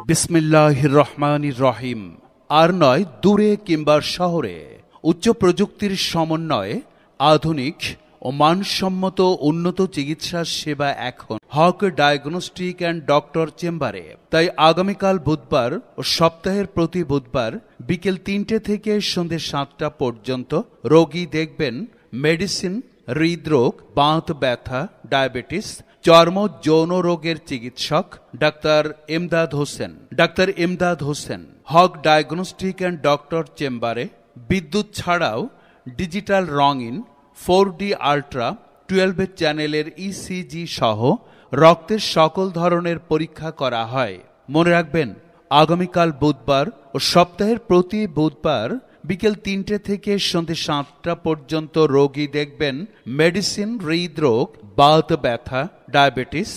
বিসমিল্লাহির রহমানির রহিম। আর নয় দূরে কিংবা শহরে, উচ্চ প্রযুক্তির সমন্বয়ে আধুনিক ও মানসম্মত উন্নত চিকিৎসা সেবা এখন হক ডায়াগনস্টিক অ্যান্ড ডক্টর চেম্বারে। তাই আগামীকাল বুধবার ও সপ্তাহের প্রতি বুধবার বিকেল 3টে থেকে সন্ধ্যে 7টা পর্যন্ত রোগী দেখবেন মেডিসিন, হৃদরোগ, বাত ব্যথা, ডায়াবেটিস, চর্ম যৌন রোগের চিকিৎসক doctor Imdad Hossain. Doctor Imdad Hossain Haque diagnostic and doctor চেম্বারে বিদ্যুৎ ছাড়াও ডিজিটাল রঙিন 4D আল্ট্রা 12 চ্যানেলের ইসিজি সহ রক্তের সকল ধরনের পরীক্ষা করা হয়। মনে রাখবেন, আগামীকাল বুধবার ও সপ্তাহের প্রতি বুধবার বিকেল 3টে থেকে সন্ধ্যে 7টা পর্যন্ত রোগী দেখবেন মেডিসিন, হৃদরোগ, বাত ব্যথা, ডায়াবেটিস,